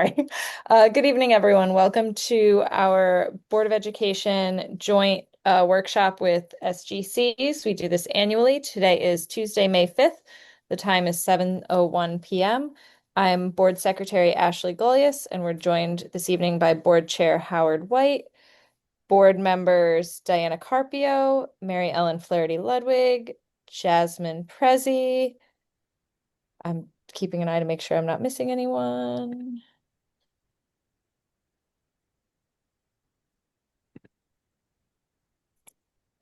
Sorry. Good evening, everyone. Welcome to our Board of Education joint workshop with SGCs. We do this annually. Today is Tuesday, May 5th. The time is 7:01 p.m. I'm Board Secretary Ashley Gullius, and we're joined this evening by Board Chair Howard White, board members Diana Carpio, Mary Ellen Flaherty Ludwig, Jasmine Prezi. I'm keeping an eye to make sure I'm not missing anyone.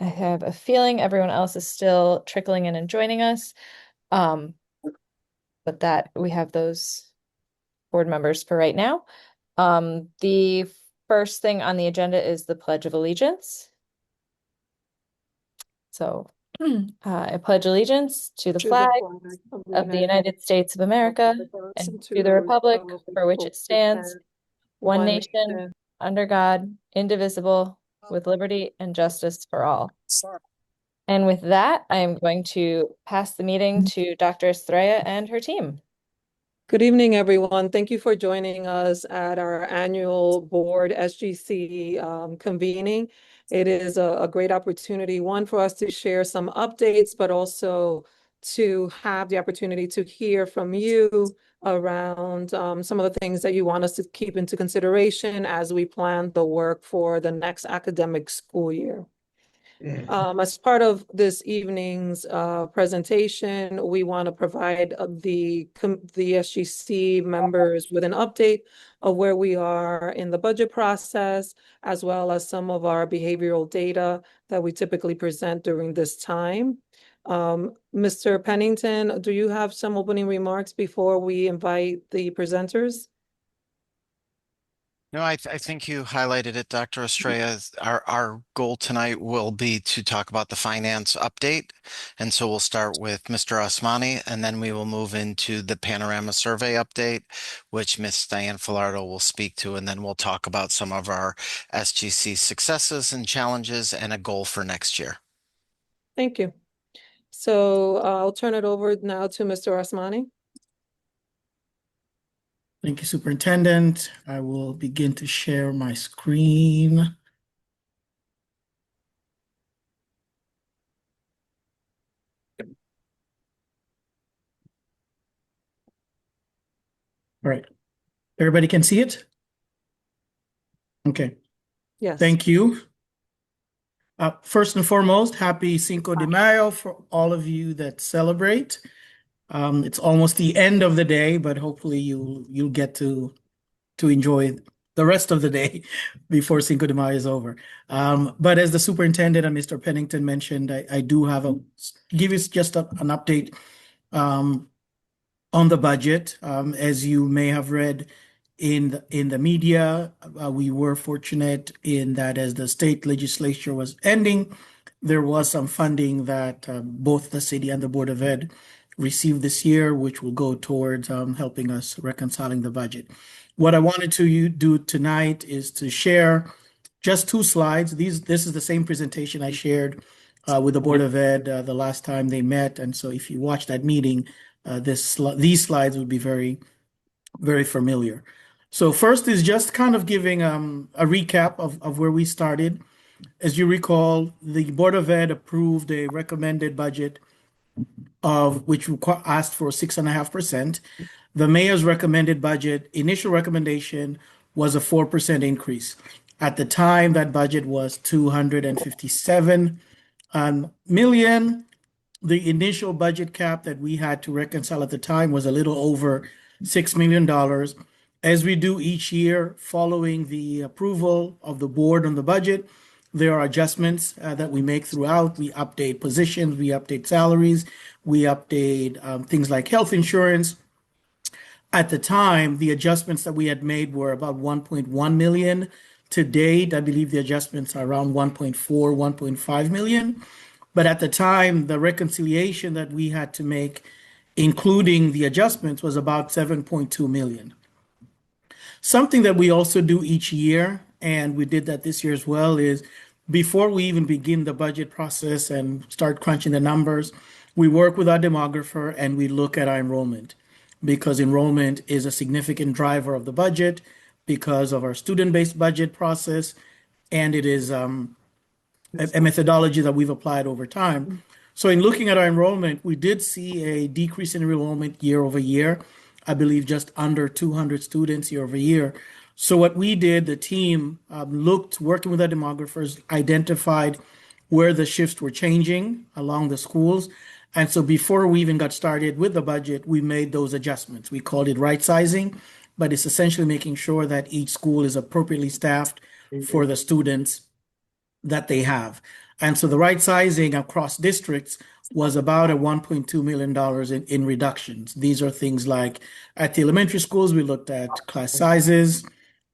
I have a feeling everyone else is still trickling in and joining us. Um, but that we have those board members for right now. The first thing on the agenda is the Pledge of Allegiance. So I pledge allegiance to the flag of the United States of America and to the republic for which it stands, one nation, under God, indivisible, with liberty and justice for all. And with that, I am going to pass the meeting to Dr. Estrella and her team. Good evening, everyone. Thank you for joining us at our annual board SGC convening. It is a great opportunity, one, for us to share some updates, but also to have the opportunity to hear from you around some of the things that you want us to keep into consideration as we plan the work for the next academic school year. As part of this evening's presentation, we want to provide the SGC members with an update of where we are in the budget process, as well as some of our behavioral data that we typically present during this time. Mr. Pennington, do you have some opening remarks before we invite the presenters? No, I think you highlighted it, Dr. Estrella. Our goal tonight will be to talk about the finance update. And so we'll start with Mr. Osmani, and then we will move into the panorama survey update, which Ms. Diane Filardo will speak to. And then we'll talk about some of our SGC successes and challenges and a goal for next year. Thank you. So I'll turn it over now to Mr. Osmani. Thank you, Superintendent. I will begin to share my screen. All right. Everybody can see it? Okay. Yes. Thank you. First and foremost, happy Cinco de Mayo for all of you that celebrate. It's almost the end of the day, but hopefully you'll get to enjoy the rest of the day before Cinco de Mayo is over. But as the superintendent and Mr. Pennington mentioned, I do have give you just an update on the budget. As you may have read in the media, we were fortunate in that as the state legislature was ending, there was some funding that both the city and the Board of Ed received this year, which will go towards helping us reconciling the budget. What I wanted to do tonight is to share just 2 slides. This is the same presentation I shared with the Board of Ed the last time they met. And so if you watch that meeting, these slides would be very, very familiar. So first is just kind of giving a recap of where we started. As you recall, the Board of Ed approved a recommended budget of which asked for 6.5%. The mayor's recommended budget, initial recommendation was a 4% increase. At the time, that budget was 257 million. The initial budget cap that we had to reconcile at the time was a little over $6 million. As we do each year, following the approval of the board on the budget, there are adjustments that we make throughout. We update positions, we update salaries, we update things like health insurance. At the time, the adjustments that we had made were about 1.1 million. To date, I believe the adjustments are around 1.4, 1.5 million. But at the time, the reconciliation that we had to make, including the adjustments, was about 7.2 million. Something that we also do each year, and we did that this year as well, is before we even begin the budget process and start crunching the numbers, we work with our demographer and we look at our enrollment. because enrollment is a significant driver of the budget because of our student-based budget process, and it is a methodology that we've applied over time. So in looking at our enrollment, we did see a decrease in enrollment year over year. I believe just under 200 students year over year. So what we did, the team looked, working with our demographers, identified where the shifts were changing along the schools. And so before we even got started with the budget, we made those adjustments. We called it right sizing, but it's essentially making sure that each school is appropriately staffed for the students that they have. And so the right sizing across districts was about a $1.2 million in reductions. These are things like at the elementary schools, we looked at class sizes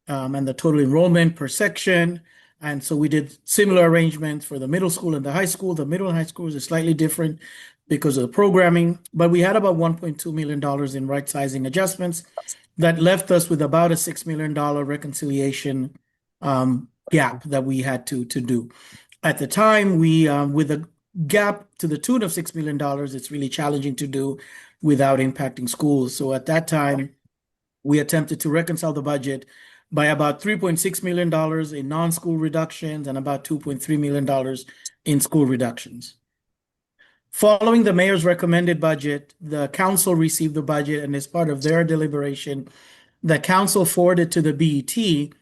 and the total enrollment per section. And so we did similar arrangements for the middle school and the high school. The middle and high schools is slightly different because of the programming, but we had about $1.2 million in right sizing adjustments that left us with about a $6 million reconciliation gap that we had to do. At the time, we with a gap to the tune of $6 million, it's really challenging to do without impacting schools. So at that time, we attempted to reconcile the budget by about $3.6 million in non-school reductions and about $2.3 million in school reductions. Following the mayor's recommended budget, the council received the budget, and as part of their deliberation, the council forwarded to the BET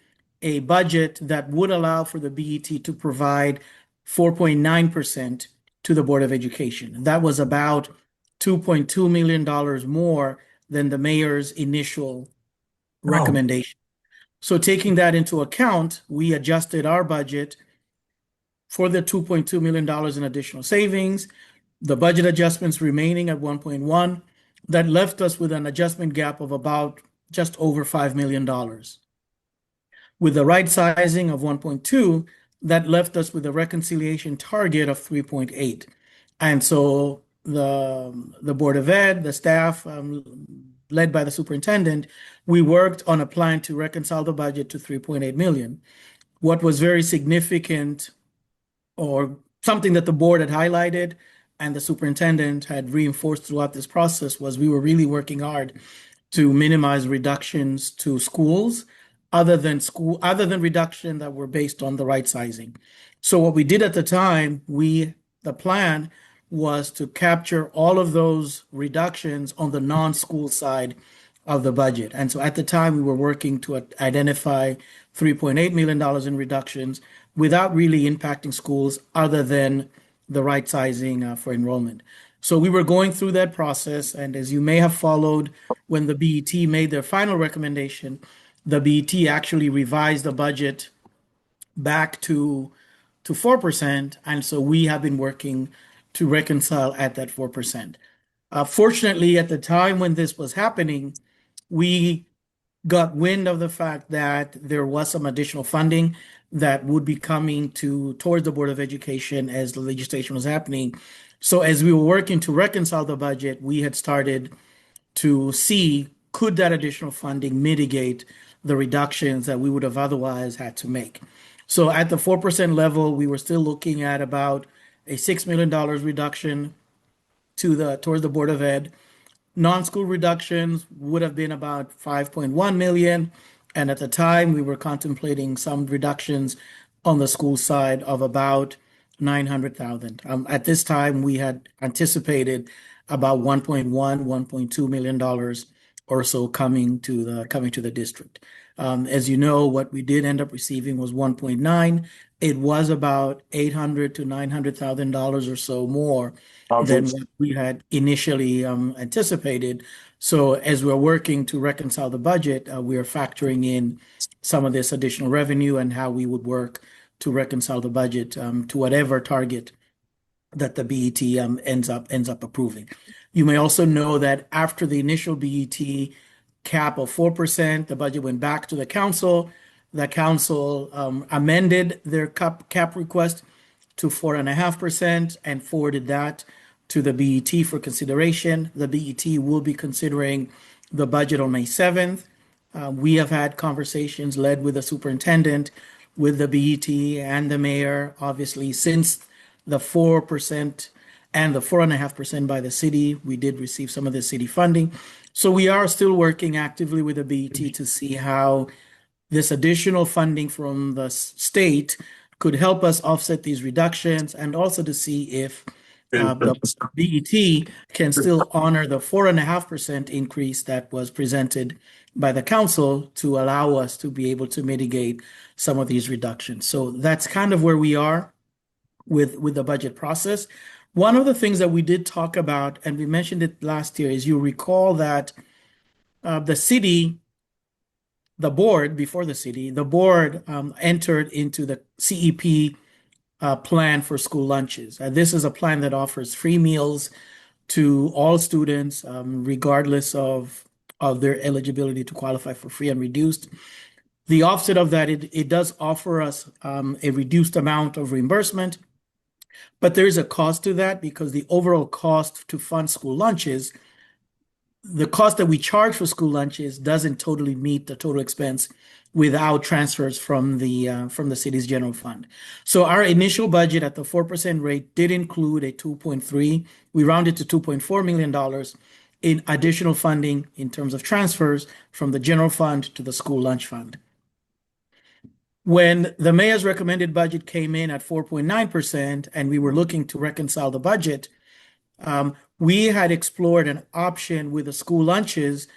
a budget that would allow for the BET to provide 4.9% to the Board of Education. That was about $2.2 million more than the mayor's initial recommendation. So taking that into account, we adjusted our budget for the $2.2 million in additional savings, the budget adjustments remaining at 1.1, that left us with an adjustment gap of about just over $5 million. With the right sizing of 1.2, that left us with a reconciliation target of 3.8. And so the Board of Ed, the staff, led by the superintendent, we worked on a plan to reconcile the budget to 3.8 million. What was very significant, or something that the board had highlighted and the superintendent had reinforced throughout this process, was we were really working hard to minimize reductions to schools other than reduction that were based on the right sizing. So what we did at the time, the plan was to capture all of those reductions on the non-school side of the budget. And so at the time, we were working to identify $3.8 million in reductions without really impacting schools other than the right sizing for enrollment. So we were going through that process. And as you may have followed, when the BET made their final recommendation, the BET actually revised the budget back to 4%. And so we have been working to reconcile at that 4%. Fortunately, at the time when this was happening, we got wind of the fact that there was some additional funding that would be coming towards the Board of Education as the legislation was happening. So as we were working to reconcile the budget, we had started to see, could that additional funding mitigate the reductions that we would have otherwise had to make. So at the 4% level, we were still looking at about a $6 million reduction towards the Board of Ed. Non-school reductions would have been about 5.1 million. And at the time, we were contemplating some reductions on the school side of about 900,000. At this time, we had anticipated about 1.2 million dollars or so coming to the district. As you know, what we did end up receiving was 1.9. It was about $800,000 to $900,000 or so more than what we had initially anticipated. So as we're working to reconcile the budget, we are factoring in some of this additional revenue and how we would work to reconcile the budget to whatever target that the BET ends up approving. You may also know that after the initial BET cap of 4%, the budget went back to the council. The council amended their cap request to 4.5% and forwarded that to the BET for consideration. The BET will be considering the budget on May 7th. We have had conversations led with the superintendent, with the BET and the mayor, obviously, since the 4% and the 4.5% by the city. We did receive some of the city funding. So we are still working actively with the BET to see how this additional funding from the state could help us offset these reductions, and also to see if the BET can still honor the 4.5% increase that was presented by the council to allow us to be able to mitigate some of these reductions. So that's kind of where we are with the budget process. One of the things that we did talk about, and we mentioned it last year, is you recall that the city, the board, before the city, the board entered into the CEP plan for school lunches. This is a plan that offers free meals to all students, regardless of their eligibility to qualify for free and reduced. The offset of that, it does offer us a reduced amount of reimbursement, but there is a cost to that because the overall cost to fund school lunches, the cost that we charge for school lunches doesn't totally meet the total expense without transfers from the city's general fund. So our initial budget at the 4% rate did include a 2.3, we rounded to $2.4 million in additional funding in terms of transfers from the general fund to the school lunch fund. When the mayor's recommended budget came in at 4.9% and we were looking to reconcile the budget, we had explored an option with the school lunches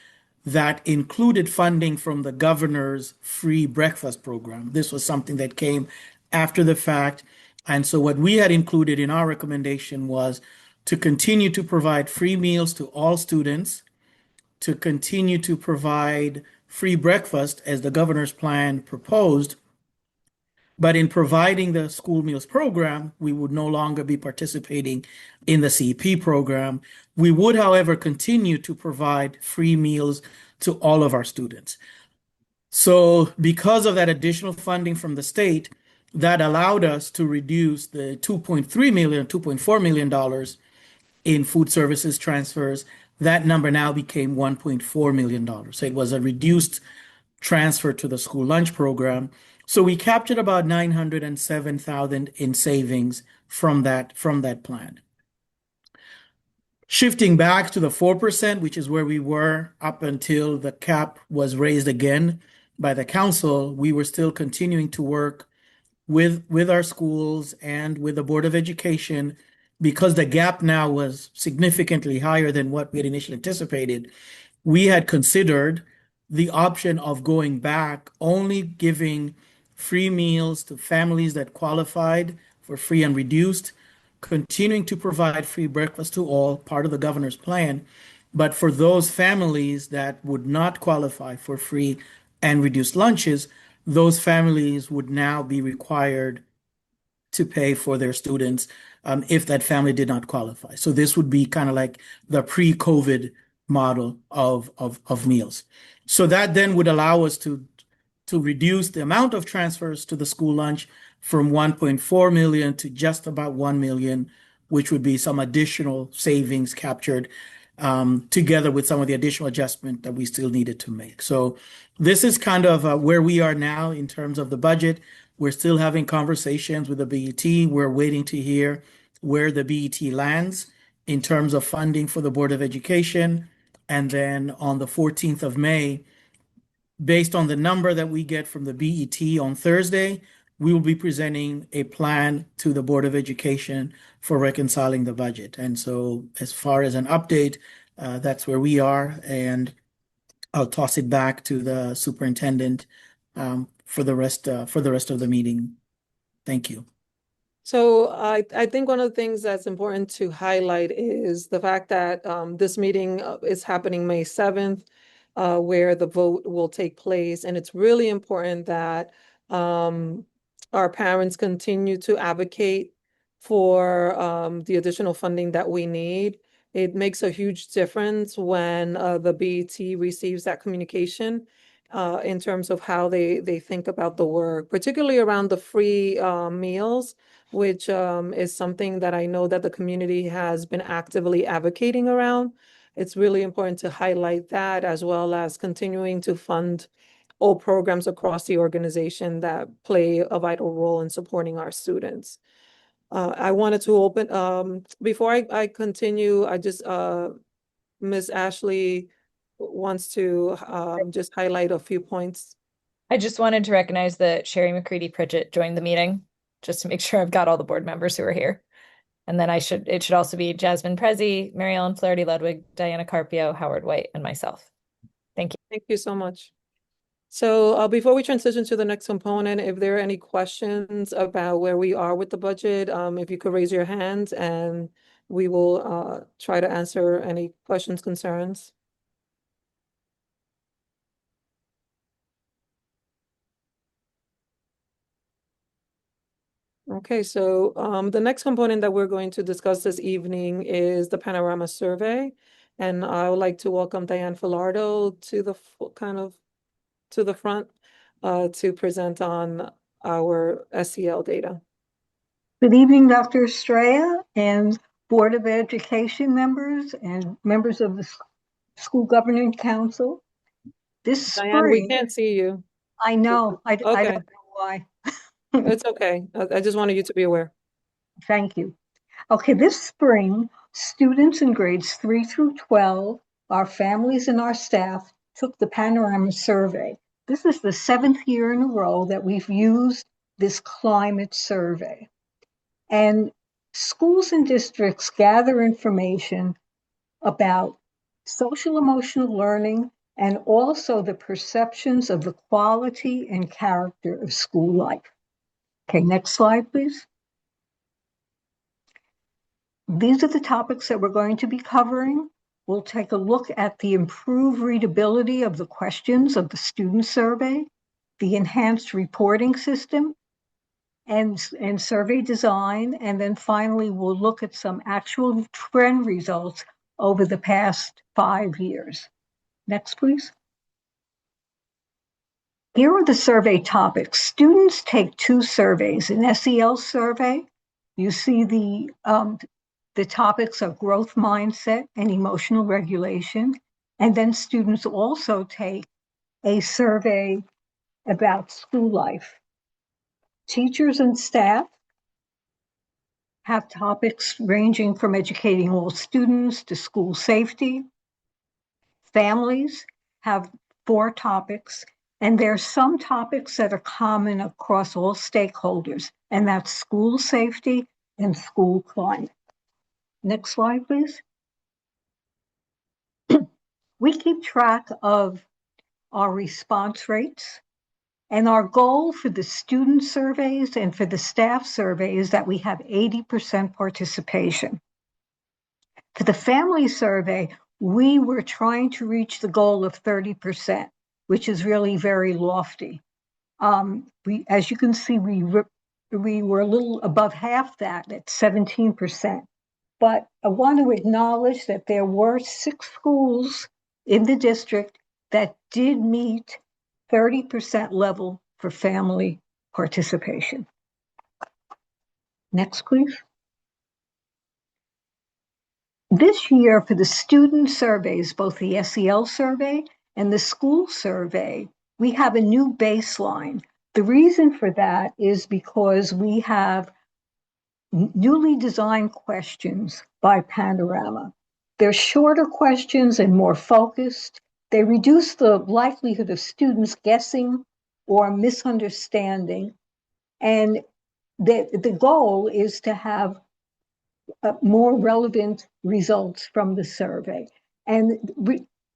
that included funding from the governor's free breakfast program. This was something that came after the fact. And so what we had included in our recommendation was to continue to provide free meals to all students, to continue to provide free breakfast as the governor's plan proposed. But in providing the school meals program, we would no longer be participating in the CEP program. We would, however, continue to provide free meals to all of our students. So because of that additional funding from the state, that allowed us to reduce the $2.4 million in food services transfers. That number now became $1.4 million. So it was a reduced transfer to the school lunch program. So we captured about $907,000 in savings from that plan. Shifting back to the 4%, which is where we were up until the cap was raised again by the council, we were still continuing to work with our schools and with the Board of Education because the gap now was significantly higher than what we had initially anticipated. We had considered the option of going back, only giving free meals to families that qualified for free and reduced, continuing to provide free breakfast to all, part of the governor's plan. But for those families that would not qualify for free and reduced lunches, those families would now be required to pay for their students if that family did not qualify. So this would be kind of like the pre-COVID model of meals. So that then would allow us to reduce the amount of transfers to the school lunch from 1.4 million to just about 1 million, which would be some additional savings captured together with some of the additional adjustment that we still needed to make. So this is kind of where we are now in terms of the budget. We're still having conversations with the BET. We're waiting to hear where the BET lands in terms of funding for the Board of Education. And then on the 14th of May, based on the number that we get from the BET on Thursday, we will be presenting a plan to the Board of Education for reconciling the budget. And so as far as an update, that's where we are. And I'll toss it back to the superintendent for the rest of the meeting. Thank you. So I think one of the things that's important to highlight is the fact that this meeting is happening May 7th, where the vote will take place. And it's really important that our parents continue to advocate for the additional funding that we need. It makes a huge difference when the BET receives that communication in terms of how they think about the work, particularly around the free meals, which is something that I know that the community has been actively advocating around. It's really important to highlight that, as well as continuing to fund all programs across the organization that play a vital role in supporting our students. I wanted to open, before I continue, Ms. Ashley wants to just highlight a few points. I just wanted to recognize that Sherry McCready-Pritchett joined the meeting, just to make sure I've got all the board members who are here. And then it should also be Jasmine Prezi, Mary Ellen Flaherty Ludwig, Diana Carpio, Howard White, and myself. Thank you. Thank you so much. So before we transition to the next component, if there are any questions about where we are with the budget, if you could raise your hand and we will try to answer any questions, concerns. Okay, so the next component that we're going to discuss this evening is the Panorama Survey. And I would like to welcome Diane Filardo to the to the front to present on our SEL data. Good evening, Dr. Estrella and Board of Education members and members of the School Governing Council. This Diane, we spring, can't see you. I know, I Okay. don't know why. It's okay. I just wanted you to be aware. Thank you. Okay, this spring, students in grades 3 through 12, our families and our staff took the Panorama Survey. This is the 7th year in a row that we've used this climate survey. And schools and districts gather information about social emotional learning and also the perceptions of the quality and character of school life. Okay, next slide, please. These are the topics that we're going to be covering. We'll take a look at the improved readability of the questions of the student survey, the enhanced reporting system, and survey design. And then finally, we'll look at some actual trend results over the past 5 years. Next, please. Here are the survey topics. Students take 2 surveys, an SEL survey. You see the topics of growth mindset and emotional regulation. And then students also take a survey about school life. Teachers and staff have topics ranging from educating all students to school safety. Families have 4 topics, and there are some topics that are common across all stakeholders, and that's school safety and school climate. Next slide, please. We keep track of our response rates, and our goal for the student surveys and for the staff survey is that we have 80% participation. For the family survey, we were trying to reach the goal of 30%, which is really very lofty. As you can see, we were a little above half that at 17%. But I want to acknowledge that there were 6 schools in the district that did meet 30% level for family participation. Next, please. This year for the student surveys, both the SEL survey and the school survey, we have a new baseline. The reason for that is because we have newly designed questions by Panorama. They're shorter questions and more focused. They reduce the likelihood of students guessing or misunderstanding. And the goal is to have more relevant results from the survey. And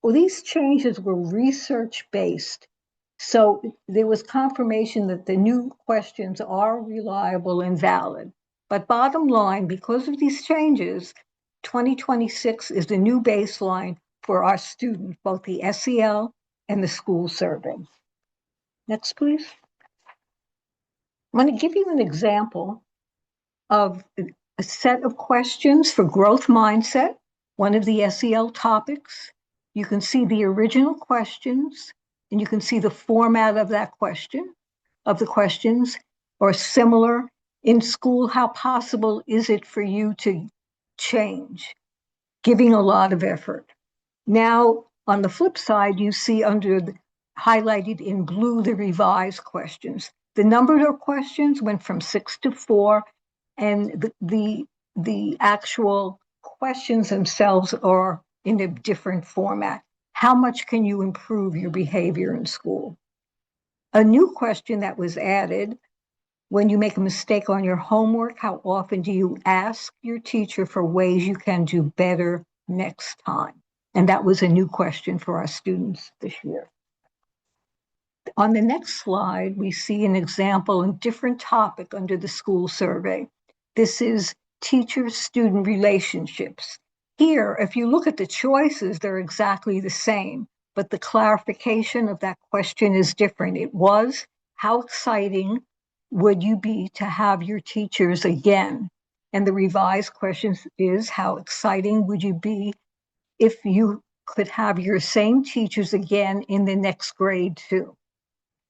these changes were research-based. So there was confirmation that the new questions are reliable and valid. But bottom line, because of these changes, 2026 is the new baseline for our students, both the SEL and the school survey. Next, please. I'm going to give you an example of a set of questions for growth mindset, one of the SEL topics. You can see the original questions, and you can see the format of that question, of the questions, or similar. In school, how possible is it for you to change? Giving a lot of effort. Now, on the flip side, you see highlighted in blue the revised questions. The number of questions went from 6 to 4, And the actual questions themselves are in a different format. How much can you improve your behavior in school? A new question that was added: when you make a mistake on your homework, how often do you ask your teacher for ways you can do better next time? And that was a new question for our students this year. On the next slide, we see an example, a different topic under the school survey. This is teacher-student relationships. Here, if you look at the choices, they're exactly the same, but the clarification of that question is different. It was, how exciting would you be to have your teachers again? And the revised question is, how exciting would you be if you could have your same teachers again in the next grade too?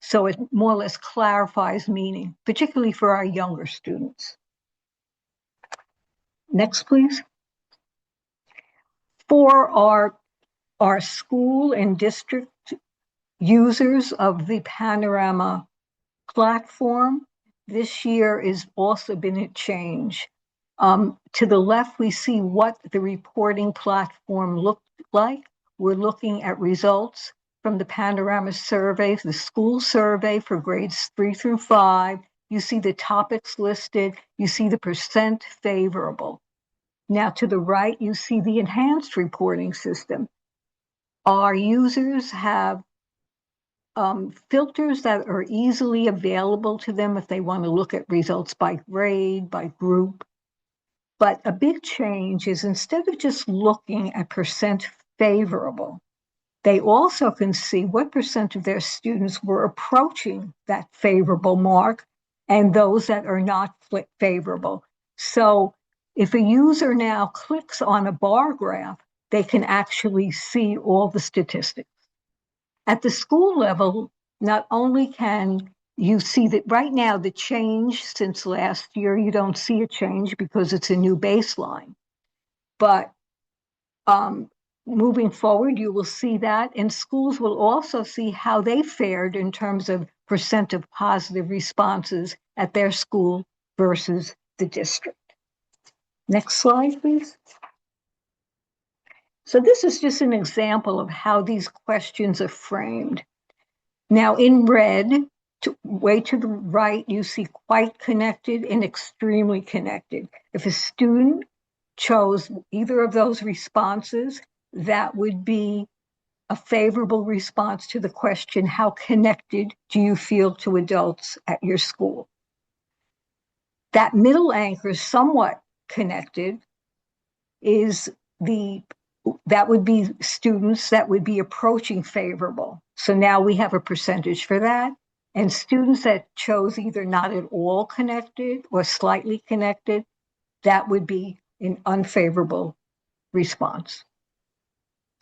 So it more or less clarifies meaning, particularly for our younger students. Next, please. For our school and district users of the Panorama platform, this year has also been a change. To the left, we see what the reporting platform looked like. We're looking at results from the Panorama surveys, the school survey for grades 3 through 5. You see the topics listed. You see the percent favorable. Now to the right, you see the enhanced reporting system. Our users have filters that are easily available to them if they want to look at results by grade, by group. But a big change is, instead of just looking at percent favorable, they also can see what percent of their students were approaching that favorable mark and those that are not favorable. So if a user now clicks on a bar graph, they can actually see all the statistics. At the school level, not only can you see that right now the change since last year, you don't see a change because it's a new baseline. But moving forward, you will see that, and schools will also see how they fared in terms of percent of positive responses at their school versus the district. Next slide, please. So this is just an example of how these questions are framed. Now in red, way to the right, you see quite connected and extremely connected. If a student chose either of those responses, that would be a favorable response to the question, how connected do you feel to adults at your school? That middle anchor, somewhat connected, that would be students that would be approaching favorable. So now we have a percentage for that. And students that chose either not at all connected or slightly connected, that would be an unfavorable response.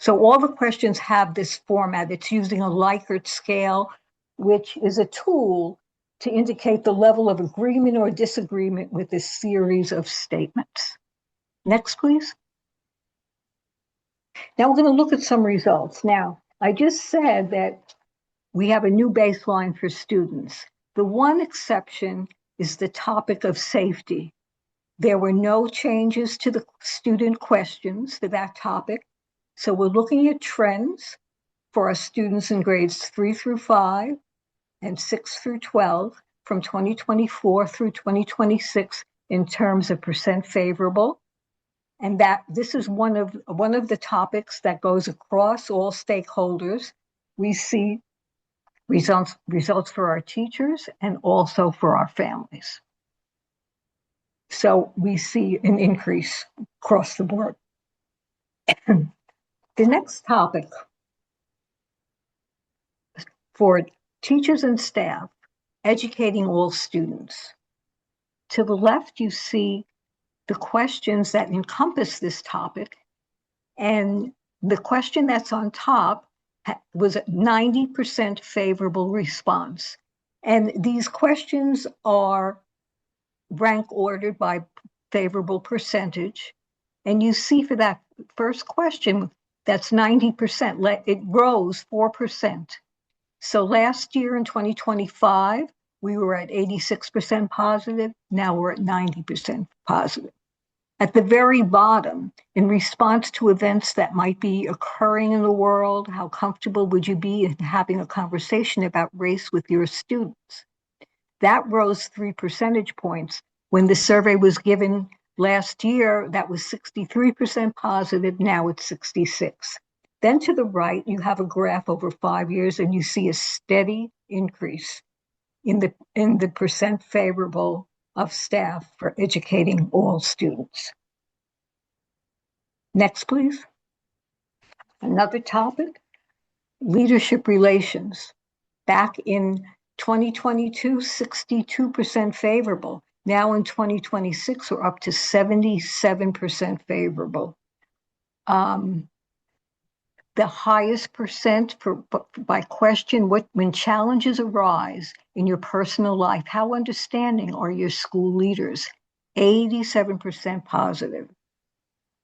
So all the questions have this format. It's using a Likert scale, which is a tool to indicate the level of agreement or disagreement with this series of statements. Next, please. Now we're going to look at some results. Now, I just said that we have a new baseline for students. The one exception is the topic of safety. There were no changes to the student questions for that topic. So we're looking at trends for our students in grades 3 through 5 and 6 through 12 from 2024 through 2026 in terms of percent favorable. And that this is one of the topics that goes across all stakeholders. We see results for our teachers and also for our families. So we see an increase across the board. The next topic for teachers and staff, educating all students. To the left, you see the questions that encompass this topic. And the question that's on top was a 90% favorable response. And these questions are rank ordered by favorable percentage. And you see for that first question, that's 90%. It rose 4%. So last year in 2025, We were at 86% positive. Now we're at 90% positive. At the very bottom, in response to events that might be occurring in the world, how comfortable would you be in having a conversation about race with your students? That rose 3 percentage points. When the survey was given last year, that was 63% positive. Now it's 66. Then to the right, you have a graph over 5 years, and you see a steady increase in the percent favorable of staff for educating all students. Next, please. Another topic, leadership relations. Back in 2022, 62% favorable. Now in 2026, we're up to 77% favorable. The highest percent by question, when challenges arise in your personal life, how understanding are your school leaders? 87% positive.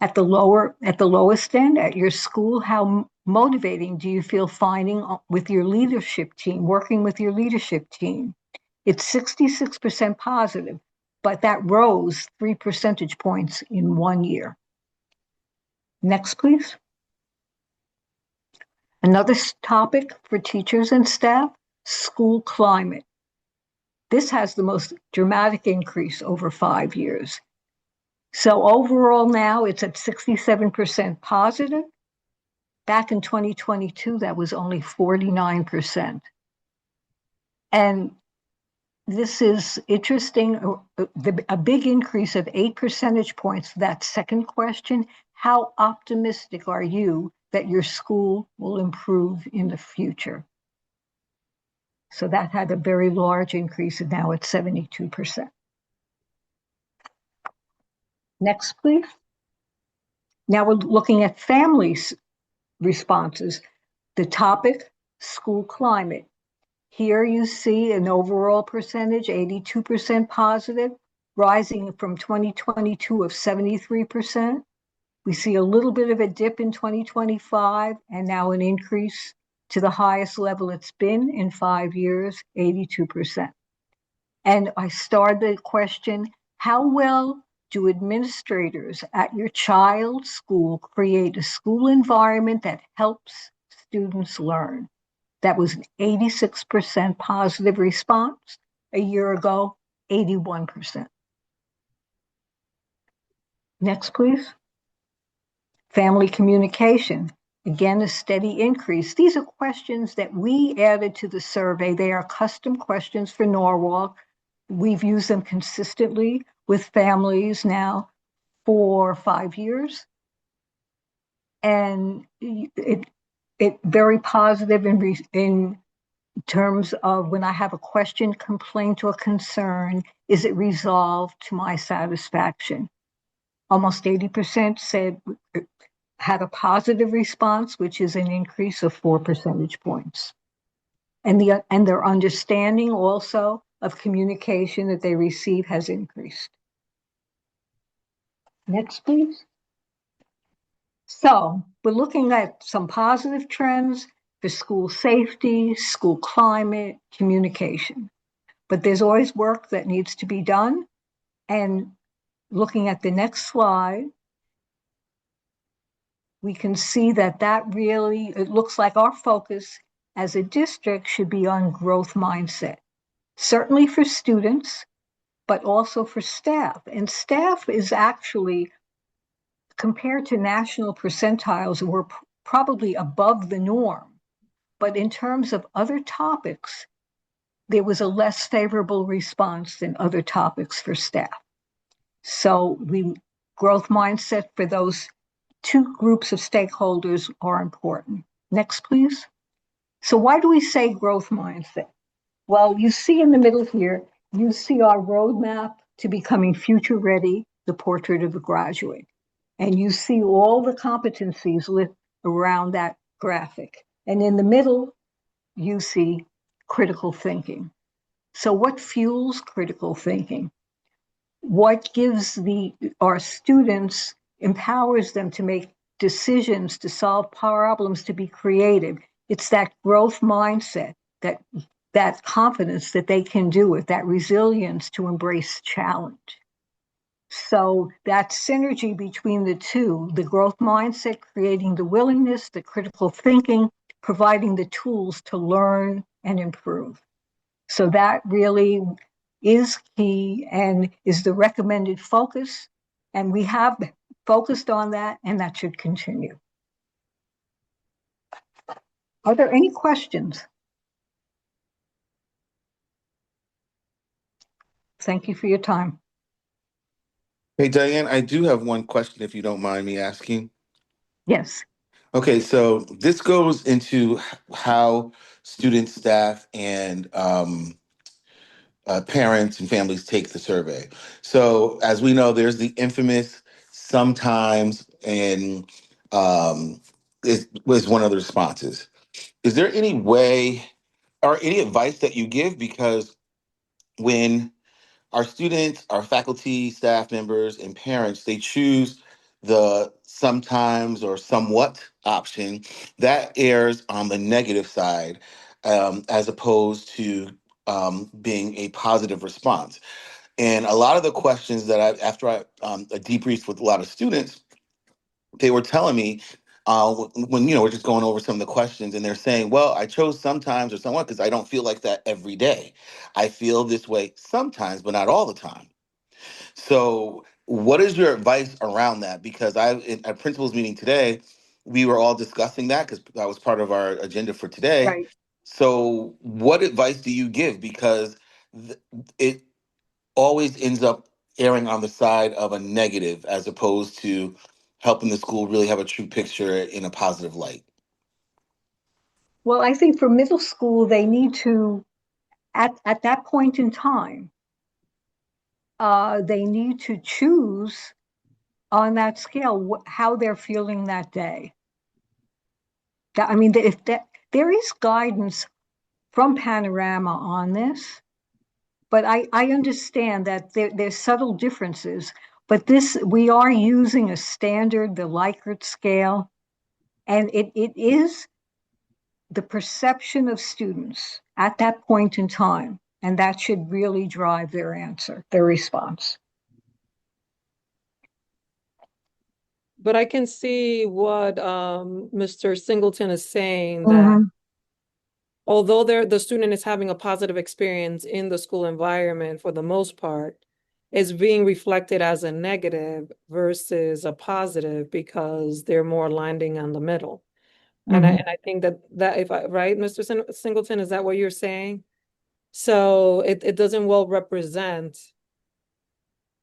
At the lowest end, at your school, how motivating do you feel finding with your leadership team, working with your leadership team? It's 66% positive, but that rose 3 percentage points in 1 year. Next, please. Another topic for teachers and staff, school climate. This has the most dramatic increase over 5 years. So overall now it's at 67% positive. Back in 2022, that was only 49%. And this is interesting, a big increase of 8 percentage points. That second question, how optimistic are you that your school will improve in the future? So that had a very large increase, and now it's 72%. Next, please. Now we're looking at families' responses. The topic, school climate. Here you see an overall percentage, 82% positive, rising from 2022 of 73%. We see a little bit of a dip in 2025, and now an increase to the highest level it's been in 5 years, 82%. And I started the question, how well do administrators at your child's school create a school environment that helps students learn? That was an 86% positive response. A year ago, 81%. Next, please. Family communication. Again, a steady increase. These are questions that we added to the survey. They are custom questions for Norwalk. We've used them consistently with families now for 5 years. And it very positive in terms of when I have a question, complaint, or concern, is it resolved to my satisfaction? Almost 80% said had a positive response, which is an increase of 4 percentage points. And their understanding also of communication that they receive has increased. Next, please. So we're looking at some positive trends for school safety, school climate, communication. But there's always work that needs to be done. And looking at the next slide, we can see that really, it looks like our focus as a district should be on growth mindset, certainly for students, but also for staff. And staff is actually, compared to national percentiles, we're probably above the norm. But in terms of other topics, there was a less favorable response than other topics for staff. So growth mindset for those two groups of stakeholders are important. Next, please. So why do we say growth mindset? Well, you see in the middle here, you see our roadmap to becoming future ready, the portrait of a graduate. And you see all the competencies lit around that graphic. And in the middle, you see critical thinking. So what fuels critical thinking? What gives our students, empowers them to make decisions, to solve problems, to be creative? It's that growth mindset that that confidence that they can do it, that resilience to embrace challenge. So that synergy between the two, the growth mindset, creating the willingness, the critical thinking, providing the tools to learn and improve. So that really is key and is the recommended focus. And we have focused on that, and that should continue. Are there any questions? Thank you for your time. Hey, Diane, I do have one question if you don't mind me asking. Yes. Okay, so this goes into how students, staff, and parents and families take the survey. So, as we know, there's the infamous sometimes, and it was one of the responses. Is there any way or any advice that you give? Because when our students, our faculty, staff members, and parents, they choose the sometimes or somewhat option that errs on the negative side, as opposed to being a positive response. And a lot of the questions that after I debriefed with a lot of students, they were telling me when we're just going over some of the questions, and they're saying, well, I chose sometimes or somewhat because I don't feel like that every day. I feel this way sometimes, but not all the time. So, what is your advice around that? Because in a principals meeting today, we were all discussing that because that was part of our agenda for today. Right. So, what advice do you give? Because it always ends up erring on the side of a negative as opposed to helping the school really have a true picture in a positive light. Well, I think for middle school, they need to, at that point in time, they need to choose on that scale how they're feeling that day. I mean, if that there is guidance from Panorama on this, but I understand that there's subtle differences. But we are using a standard, the Likert scale, and it is the perception of students at that point in time, and that should really drive their answer, their response. But I can see what Mr. Singleton is saying, that Mhm. although the student is having a positive experience in the school environment for the most part, it's being reflected as a negative versus a positive because they're more landing on the middle. And Mhm. I think that if I, right, Mr. Singleton, is that what you're saying? So it doesn't well represent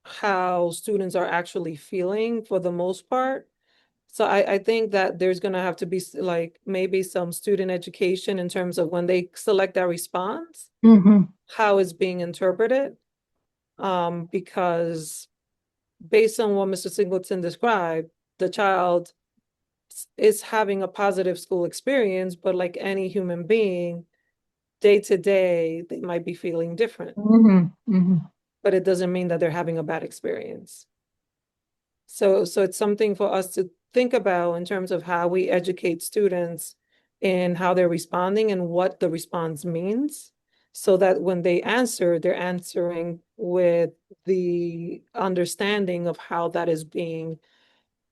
how students are actually feeling for the most part. So I think that there's going to have to be like maybe some student education in terms of when they select that response, Mhm. how it's being interpreted. Because based on what Mr. Singleton described, the child is having a positive school experience, but like any human being, day to day, they might be feeling different, Mhm. Mhm. but it doesn't mean that they're having a bad experience. So it's something for us to think about in terms of how we educate students in how they're responding and what the response means, so that when they answer, they're answering with the understanding of how that is being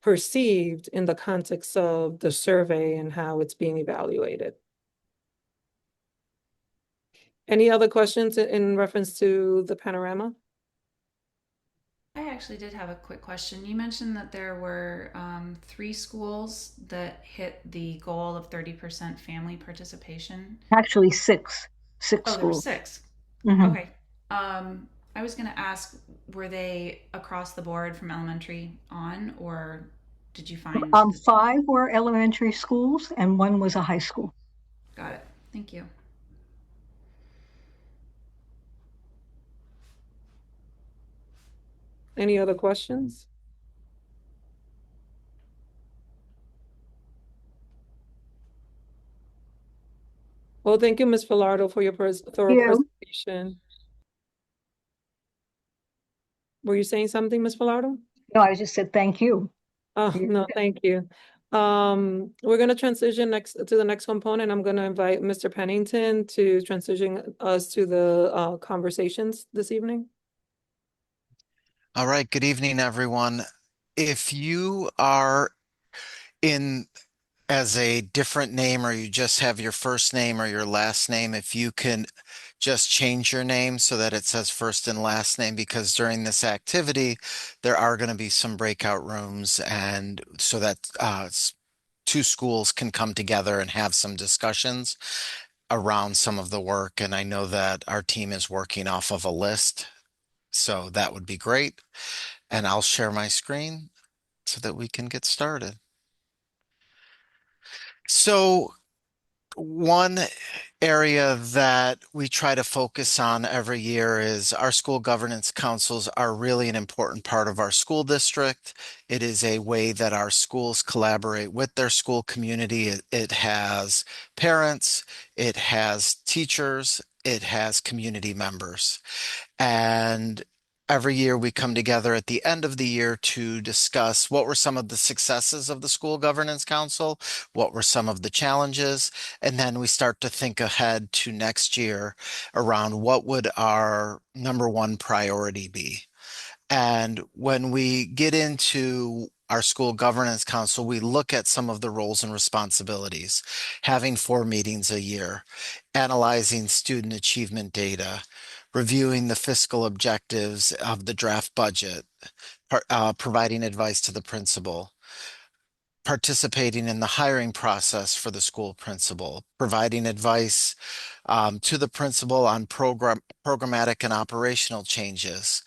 perceived in the context of the survey and how it's being evaluated. Any other questions in reference to the panorama? I actually did have a quick question. You mentioned that there were 3 schools that hit the goal of 30% family participation. Actually, six Oh, there were schools. 6. Mhm. Okay. I was going to ask, were they across the board from elementary on, or did you find that? 5 were elementary schools, and 1 was a high school. Got it. Thank you. Any other questions? Well, thank you, Ms. Filardo, for your thorough You? presentation. Were you saying something, Ms. Filardo? No, I just said thank you. Oh, no, thank you. We're going to transition next to the next component. I'm going to invite Mr. Pennington to transition us to the conversations this evening. All right, good evening, everyone. If you are in as a different name or you just have your first name or your last name, if you can just change your name so that it says first and last name, because during this activity, there are going to be some breakout rooms, and so that two schools can come together and have some discussions around some of the work. And I know that our team is working off of a list, so that would be great. And I'll share my screen so that we can get started. So one area that we try to focus on every year is our school governance councils are really an important part of our school district. It is a way that our schools collaborate with their school community. It has parents, it has teachers, it has community members. And every year we come together at the end of the year to discuss what were some of the successes of the School Governance Council, what were some of the challenges, and then we start to think ahead to next year around what would our number one priority be. And when we get into our school governance council, we look at some of the roles and responsibilities, having 4 meetings a year, analyzing student achievement data, reviewing the fiscal objectives of the draft budget, providing advice to the principal, participating in the hiring process for the school principal, providing advice to the principal on programmatic and operational changes,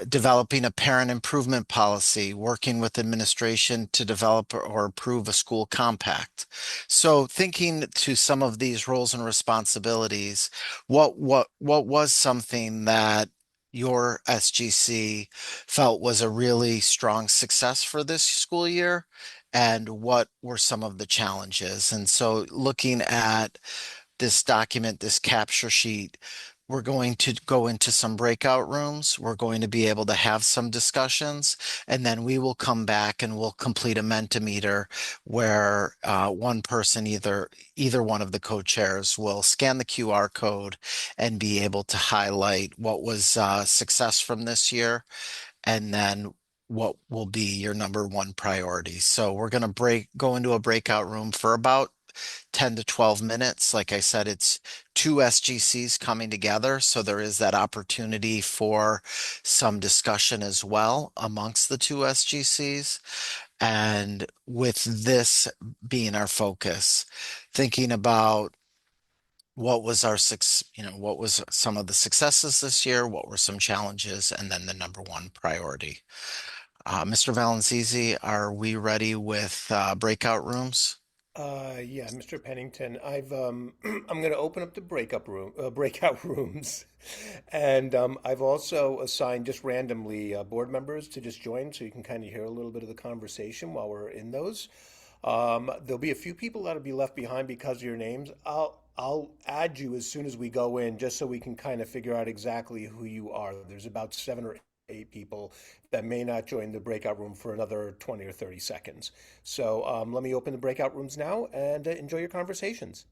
developing a parent improvement policy, working with administration to develop or approve a school compact. So thinking to some of these roles and responsibilities, what was something that your SGC felt was a really strong success for this school year? And what were some of the challenges? And so looking at this document, this capture sheet, we're going to go into some breakout rooms. We're going to be able to have some discussions, and then we will come back and we'll complete a Mentimeter where one person, either one of the co-chairs, will scan the QR code and be able to highlight what was success from this year, and then what will be your number one priority. So we're going to go into a breakout room for about 10 to 12 minutes. Like I said, it's two SGCs coming together. So there is that opportunity for some discussion as well amongst the two SGCs. And with this being our focus, thinking about what was what was some of the successes this year, what were some challenges, and then the number one priority. Mr. Valenzizi, are we ready with breakout rooms? Yeah, Mr. Pennington, I'm going to open up the breakout rooms, and I've also assigned just randomly board members to just join, so you can kind of hear a little bit of the conversation while we're in those. There'll be a few people that'll be left behind because of your names. I'll add you as soon as we go in, just so we can kind of figure out exactly who you are. There's about 7 or 8 people that may not join the breakout room for another 20 or 30 seconds. So let me open the breakout rooms now and enjoy your conversations.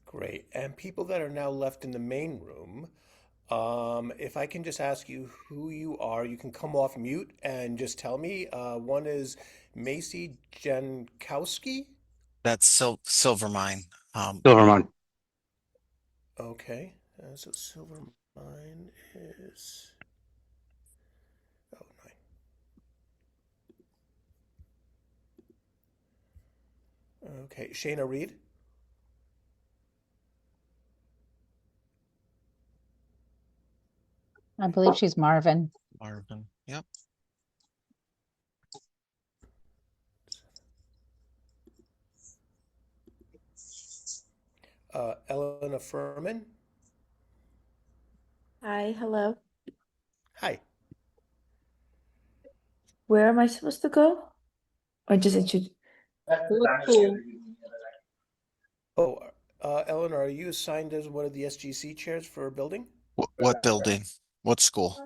Great. And people that are now left in the main room, if I can just ask you who you are, you can come off mute and just tell me. One is Macy Jankowski. That's Silvermine. Silverman. Okay. So Silver Mine is. Oh, 9. Okay. Shayna Reed. I believe she's Marvin. Marvin. Yep. Eleanor Elena Furman. Hi, hello. Hi. Where am I supposed to go? Or just introduce? Look cool. Oh, Eleanor, are you assigned as one of the SGC chairs for a building? What building? What school?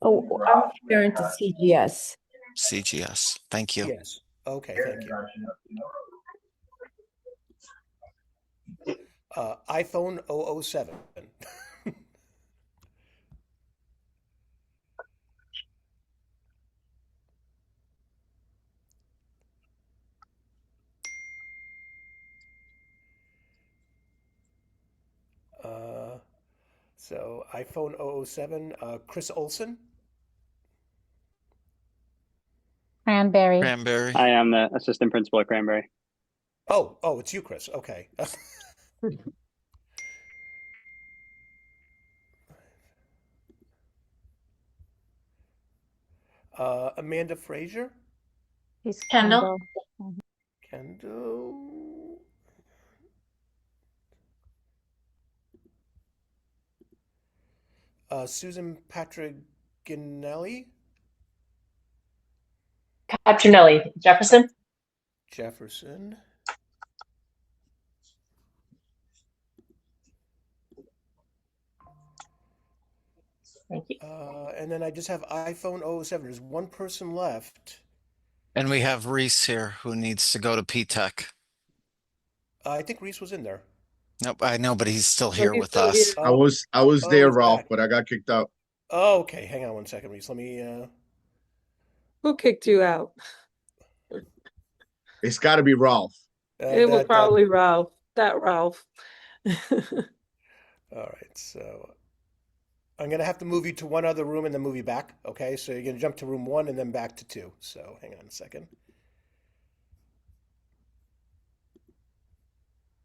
Oh, I'm referring to CGS. CGS. Thank you. Yes. Okay, thank you. iPhone 007. uh, so iPhone 007, Chris Olson. Cranberry. Cranberry. I am the assistant principal at Cranberry. Oh, it's you, Chris. Okay. Amanda Frazier. He's Kendall? Kendall. Kendall. Susan Patriginelli. Petronelli, Jefferson. Jefferson. Thank you. And then I just have iPhone 007. There's one person left. And we have Reese here who needs to go to P-Tech. I think Reese was in there. Nope, I know, but he's still So here he's with still here. us. I was there, he's Ralph, back. but I got kicked out. Oh, okay. Hang on one second, Reese. Let me. Who kicked you out? It's got to be Ralph. It was probably Ralph. That Ralph. All right. So I'm gonna have to move you to one other room and then move you back. Okay. So you're gonna jump to room 1 and then back to 2. So hang on a second.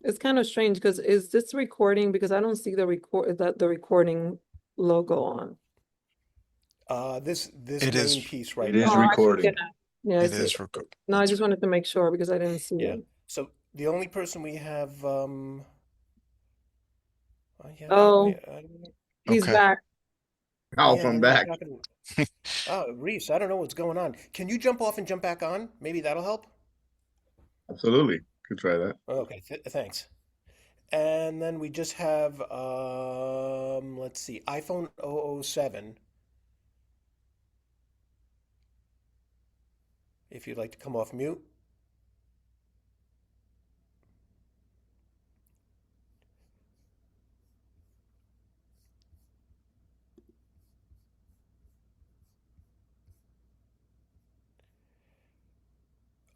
It's kind of strange because is this recording? Because I don't see the recording logo on. This It main is. piece right It is now. recording. Yeah, I It see is it. recorded. No, I just wanted to make sure because I didn't see Yeah. it. So the only person we have. Yeah. Oh, he's Okay. back. Ralph, Yeah, I'm we're back. talking. Reese, I don't know what's going on. Can you jump off and jump back on? Maybe that'll help. Absolutely. Could try that. Okay, thanks. And then we just have, let's see, iPhone 007. If you'd like to come off mute.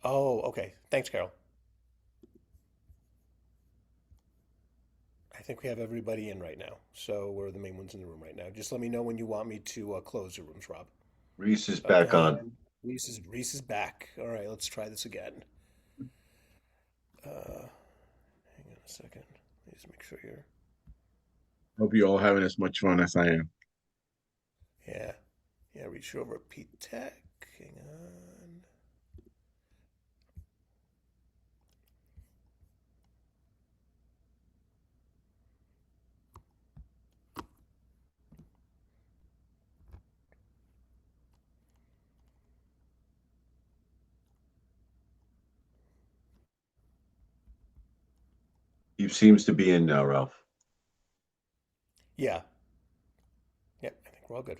Oh, okay. Thanks, Carol. I think we have everybody in right now. So we're the main ones in the room right now. Just let me know when you want me to close the rooms, Rob. Reese is back on. Reese is back. All right, let's try this again. Hang on a second. Let me just make sure you're. Hope you all having as much fun as I am. Yeah. Yeah, reach over at Pete Tech. Hang on. He seems to be in now, Ralph. Yeah. Yeah, I think we're all good.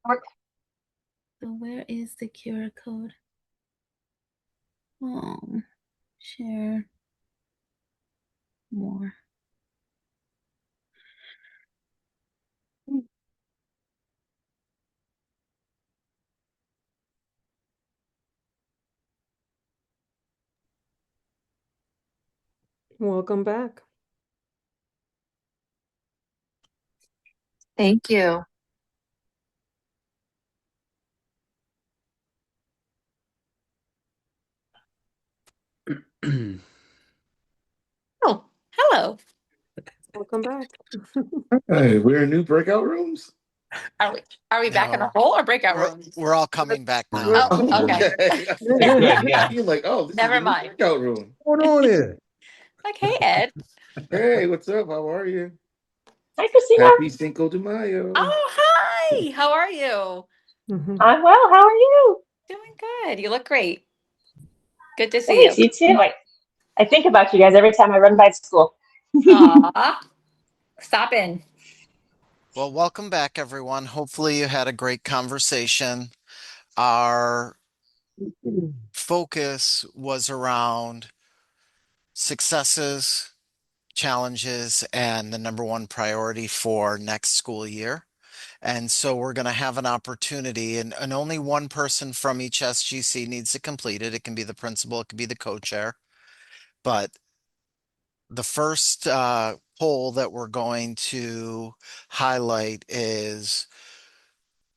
So where is the QR code? Share more. Welcome back. Thank you. Oh, hello. Welcome back. Hey, we're in new breakout rooms. Are we back in a No, whole or breakout rooms? we're all coming back now. We're Oh, okay. okay. Good, yeah. You're like, oh, this is Never the new mind. breakout room. What's going on here? Okay, Ed. Hey, what's up? How are you? Hi, Christina. Happy Cinco de Mayo. Oh, hi. How are you? I'm well. How are you? Doing good. You look great. Good to see you. Thanks. You too. I think about you guys every time I run by school. Aw. Stop in. Well, welcome back, everyone. Hopefully you had a great conversation. Our focus was around successes, challenges, and the number one priority for next school year. And so we're going to have an opportunity, and only one person from each SGC needs to complete it. It can be the principal, it can be the co-chair. But the first poll that we're going to highlight is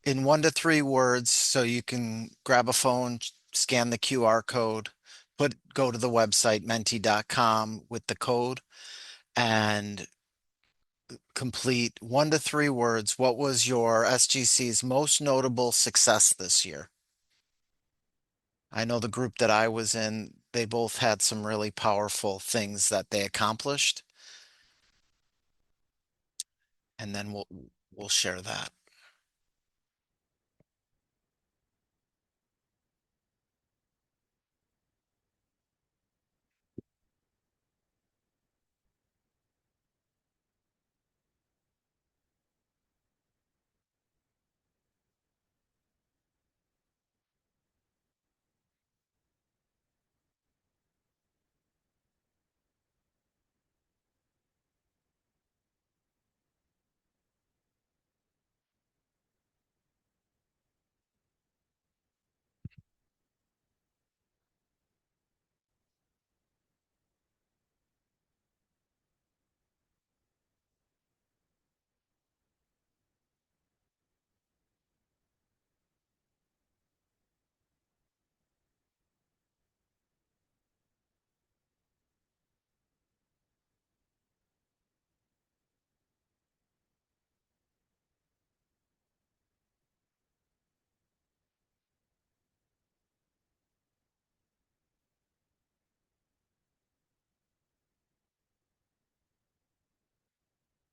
in 1 to 3 words. So you can grab a phone, scan the QR code, go to the website menti.com with the code and complete 1 to 3 words. What was your SGC's most notable success this year? I know the group that I was in, they both had some really powerful things that they accomplished. And then we'll share that.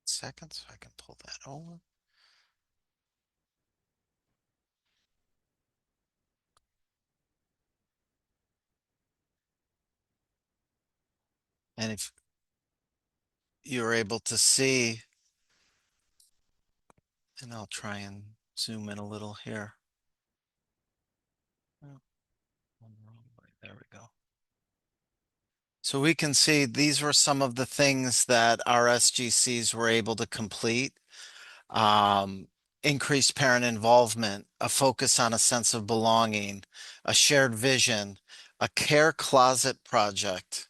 Second, so I can pull that over. And if you're able to see, and I'll try and zoom in a little here. Oh, one wrong way. There we go. So we can see these were some of the things that our SGCs were able to complete. Increased parent involvement, a focus on a sense of belonging, a shared vision, a care closet project,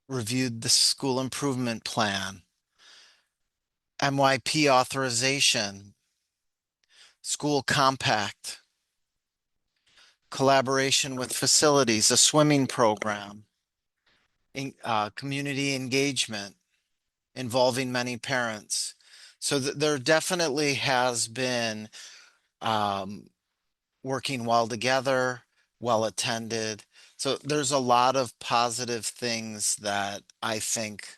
reviewed the school improvement plan, MYP authorization, school compact, collaboration with facilities, a swimming program, community engagement involving many parents. So there definitely has been working well together, well attended. So there's a lot of positive things that I think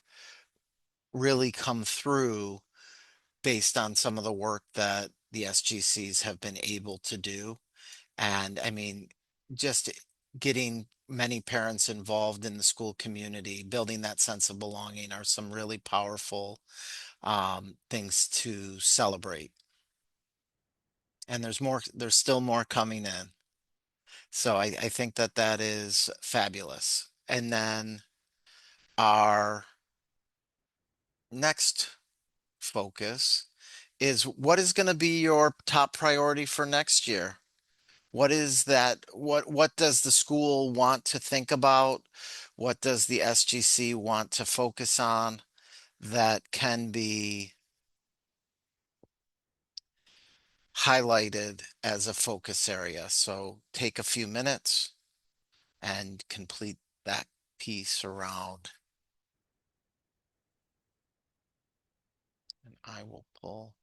really come through based on some of the work that the SGCs have been able to do. And I mean, just getting many parents involved in the school community, building that sense of belonging are some really powerful things to celebrate. and there's still more coming in. So I think that that is fabulous. And then our next focus is what is going to be your top priority for next year? What is that? What does the school want to think about? What does the SGC want to focus on that can be highlighted as a focus area? So take a few minutes and complete that piece around. And I will pull.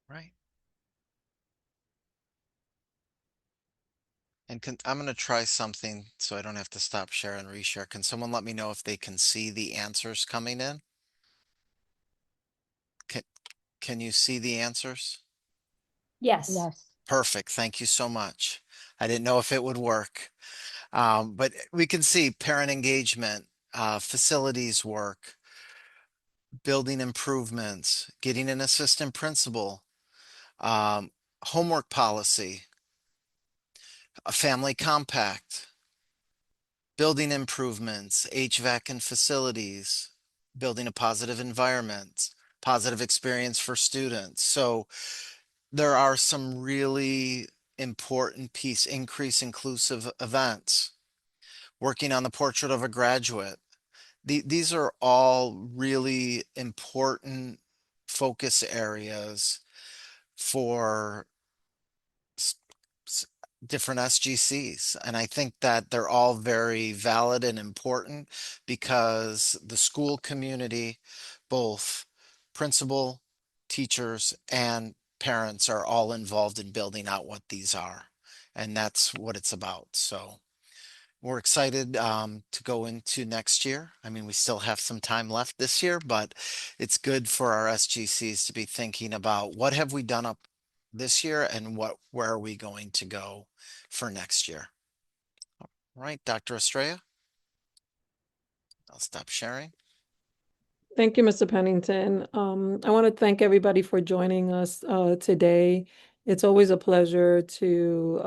Right. And I'm going to try something so I don't have to stop share and reshare. Can someone let me know if they can see the answers coming in? Can you see the answers? Yes. Yes. Perfect. Thank you so much. I didn't know if it would work. But we can see parent engagement, facilities work, building improvements, getting an assistant principal, um, homework policy, a family compact, building improvements, HVAC and facilities, building a positive environment, positive experience for students. So there are some really important increase inclusive events, working on the portrait of a graduate. These are all really important focus areas for different SGCs. And I think that they're all very valid and important because the school community, both principal, teachers, and parents are all involved in building out what these are. And that's what it's about. So we're excited to go into next year. I mean, we still have some time left this year, but it's good for our SGCs to be thinking about what have we done up this year and where are we going to go for next year. All right, Dr. Estrella, I'll stop sharing. Thank you, Mr. Pennington. I want to thank everybody for joining us today. It's always a pleasure to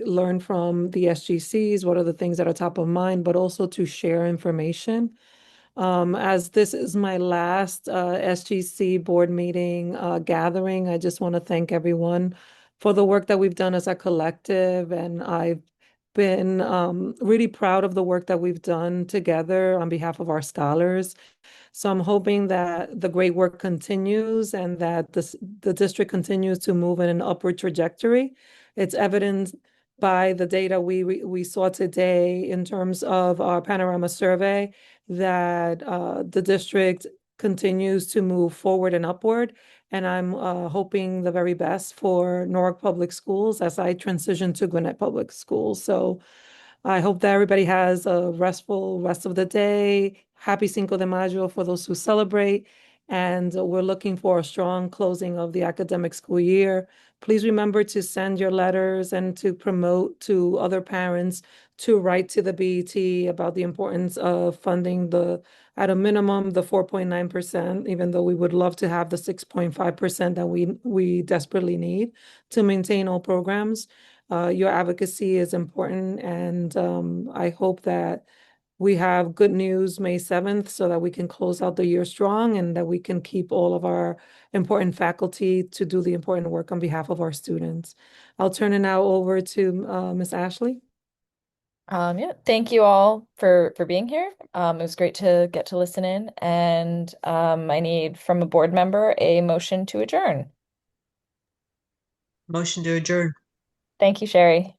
learn from the SGCs, what are the things that are top of mind, but also to share information. As this is my last SGC board meeting gathering, I just want to thank everyone for the work that we've done as a collective, and I've been really proud of the work that we've done together on behalf of our scholars. So I'm hoping that the great work continues and that the district continues to move in an upward trajectory. It's evident by the data we saw today in terms of our panorama survey that the district continues to move forward and upward. And I'm hoping the very best for Norwalk Public Schools as I transition to Gwinnett Public Schools. So I hope that everybody has a restful rest of the day. Happy Cinco de Mayo for those who celebrate. And we're looking for a strong closing of the academic school year. Please remember to send your letters and to promote to other parents to write to the BET about the importance of funding at a minimum, the 4.9%, even though we would love to have the 6.5% that we desperately need to maintain all programs. Your advocacy is important, and I hope that we have good news May 7th so that we can close out the year strong and that we can keep all of our important faculty to do the important work on behalf of our students. I'll turn it now over to Ms. Ashley. Yeah, thank you all for being here. It was great to get to listen in, and I need from a board member a motion to adjourn. Motion to adjourn. Thank you, Sherry.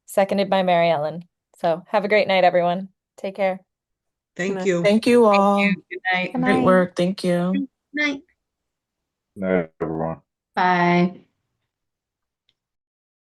Seconded by Mary Ellen. So have a great night, everyone. Take care. Thank you. Thank you all. Good night. Great work. Thank you. Night. Night, everyone. Bye.